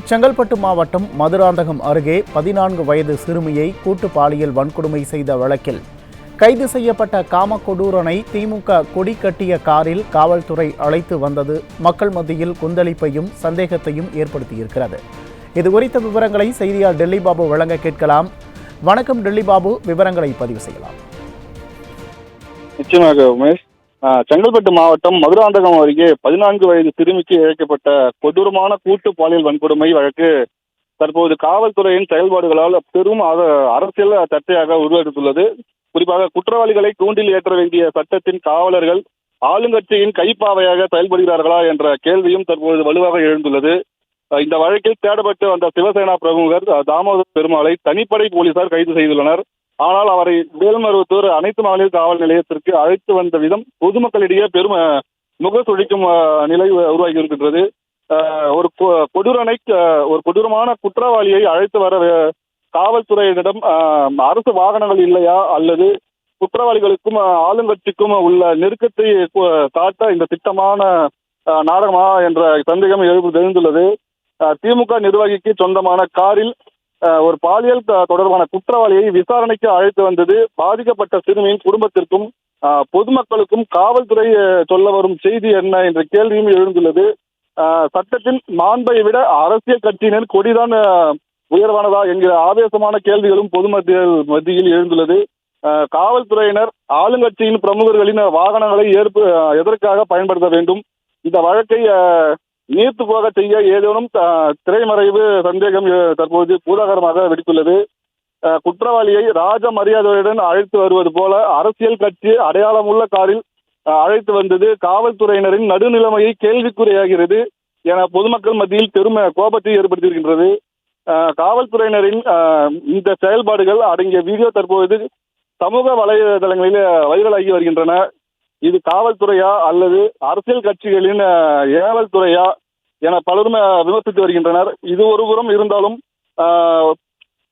செங்கல்பட்டு மாவட்டம் மதுராந்தகம் அருகே 14 வயது சிறுமியை கூட்டு பாலியல் வன்கொடுமை செய்த வழக்கில் கைது செய்யப்பட்ட காமக்கொடூரனை திமுக கொடி கட்டிய காரில் காவல்துறை அழைத்து வந்தது மக்கள் மத்தியில் கொந்தளிப்பையும் சந்தேகத்தையும் ஏற்படுத்தியிருக்கிறது. இதுகுறித்த விவரங்களை செய்தியாளர் டெல்லி பாபு வழங்க கேட்கலாம். வணக்கம் டெல்லி பாபு, விவரங்களை பதிவு செய்யலாம். நிச்சயமாக உமேஷ். செங்கல்பட்டு மாவட்டம் மதுராந்தகம் அருகே 14 வயது சிறுமிக்கு இழைக்கப்பட்ட கொடூரமான கூட்டு பாலியல் வன்கொடுமை வழக்கு தற்போது காவல்துறையின் செயல்பாடுகளால் பெரும் அரசியல் சர்ச்சையாக உருவெடுத்துள்ளது. குறிப்பாக குற்றவாளிகளை கூண்டில் ஏற்ற வேண்டிய சட்டத்தின் காவலர்கள் ஆளுங்கட்சியின் கைப்பாவையாக செயல்படுகிறார்களா என்ற கேள்வியும் தற்போது வலுவாக எழுந்துள்ளது. இந்த வழக்கில் தேடப்பட்டு வந்த சிவசேனா பிரமுகர் தாமோதர் பெருமாளை தனிப்படை போலீசார் கைது செய்துள்ளனர். ஆனால் அவரை மேல்மருவத்தூர் அனைத்து மகளிர் காவல் நிலையத்திற்கு அழைத்து வந்த விதம் பொதுமக்களிடையே பெரும் முக சுழிக்கும் நிலை உருவாகி இருக்கின்றது. ஒரு கொடூரமான குற்றவாளியை அழைத்து வர காவல்துறையினரிடம் அரசு வாகனங்கள் இல்லையா அல்லது குற்றவாளிகளுக்கும் ஆளுங்கட்சிக்கும் உள்ள நெருக்கத்தை காட்ட இந்த திட்டமான நாடகமா என்ற சந்தேகம் எழுந்துள்ளது. திமுக நிர்வாகிக்கு சொந்தமான காரில் ஒரு பாலியல் தொடர்பான குற்றவாளியை விசாரணைக்கு அழைத்து வந்தது பாதிக்கப்பட்ட சிறுமியின் குடும்பத்திற்கும் பொதுமக்களுக்கும் காவல்துறை சொல்ல வரும் செய்தி என்ன என்ற கேள்வியும் எழுந்துள்ளது. சட்டத்தின் மாண்பை விட அரசியல் கட்சியினர் கொடிதான் உயர்வானதா என்கிற ஆவேசமான கேள்விகளும் மத்தியில் எழுந்துள்ளது. காவல்துறையினர் ஆளுங்கட்சியின் பிரமுகர்களின் வாகனங்களை எதற்காக பயன்படுத்த வேண்டும்? இந்த வழக்கை நீர்த்து போக செய்ய ஏதேனும் திரைமறைவு சந்தேகம் தற்போது பூதாகரமாக வெடித்துள்ளது. குற்றவாளியை ராஜ மரியாதையுடன் அழைத்து வருவது போல அரசியல் கட்சி அடையாளமுள்ள காரில் அழைத்து வந்தது காவல்துறையினரின் நடுநிலைமையை கேள்விக்குறியாகிறது என பொதுமக்கள் மத்தியில் பெரும் கோபத்தை ஏற்படுத்தியிருக்கின்றது. காவல்துறையினரின் இந்த செயல்பாடுகள் அடங்கிய வீடியோ தற்போது சமூக வலைதளங்களில் வைரலாகி வருகின்றன. இது காவல்துறையா அல்லது அரசியல் கட்சிகளின் ஏவல் துறையா என பலரும் விமர்சித்து வருகின்றனர். இது ஒருபுறம் இருந்தாலும்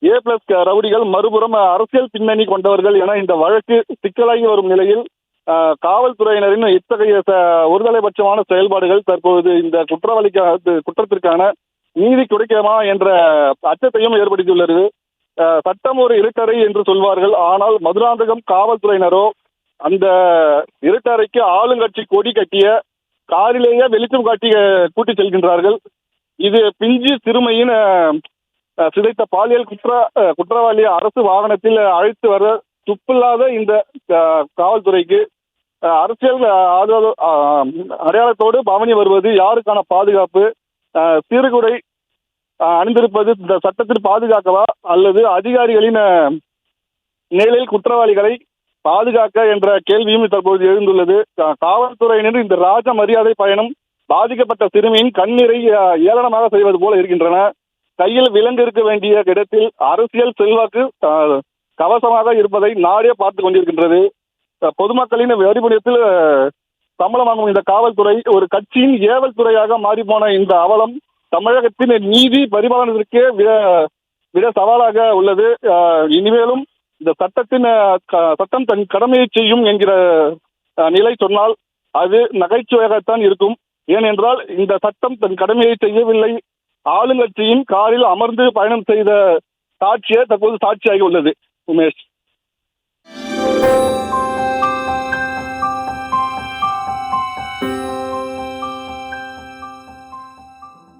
A+ ரவுடிகள் மறுபுறம் அரசியல் பின்னணி கொண்டவர்கள் என இந்த வழக்கு சிக்கலாகி வரும் நிலையில் காவல்துறையினரின் இத்தகைய ஒருதலைபட்சமான செயல்பாடுகள் தற்போது இந்த குற்றத்திற்கான நீதி கிடைக்குமா என்ற அச்சத்தையும் ஏற்படுத்தியுள்ளது. சட்டம் ஒரு இருட்டறை என்று சொல்வார்கள். ஆனால் மதுராந்தகம் காவல்துறையினரோ அந்த இருட்டறைக்கு ஆளுங்கட்சி கொடி கட்டிய காரிலேயே வெளிச்சம் காட்டி கூட்டி செல்கின்றார்கள். இது பிஞ்சு சிறுமையின் சிதைத்த பாலியல் குற்றவாளியை அரசு வாகனத்தில் அழைத்து வர துப்பில்லாத இந்த காவல்துறைக்கு அரசியல் அடையாளத்தோடு பவனி வருவது யாருக்கான பாதுகாப்பு? சீருகுடை அணிந்திருப்பது இந்த சட்டத்தில் பாதுகாக்கவா அல்லது அதிகாரிகளின் நிலையில் குற்றவாளிகளை பாதுகாக்க என்ற கேள்வியும் தற்போது எழுந்துள்ளது. காவல்துறையினர் இந்த ராஜ மரியாதை பயணம் பாதிக்கப்பட்ட சிறுமியின் கண்ணீரை ஏளனமாக செய்வது போல இருக்கின்றன. கையில் விலங்கு இருக்க வேண்டிய இடத்தில் அரசியல் செல்வாக்கு கவசமாக இருப்பதை நாடே பார்த்து கொண்டிருக்கின்றது. பொதுமக்களின் வரிபுணியத்தில் சம்பளம் வாங்கும் இந்த காவல்துறை ஒரு கட்சியின் ஏவல் துறையாக மாறிப்போன இந்த அவலம் தமிழகத்தின் நீதி பரிபாலனத்திற்கே விட சவாலாக உள்ளது. இனிமேலும் இந்த சட்டம் தன் கடமையை செய்யும் என்கிற நிலை சொன்னால் அது நகைச்சுவையாகத்தான் இருக்கும். ஏனென்றால் இந்த சட்டம் தன் கடமையை செய்யவில்லை. ஆளுங்கட்சியின் காரில் அமர்ந்து பயணம் செய்த சாட்சியே தற்போது சாட்சியாகி உள்ளது. உமேஷ்.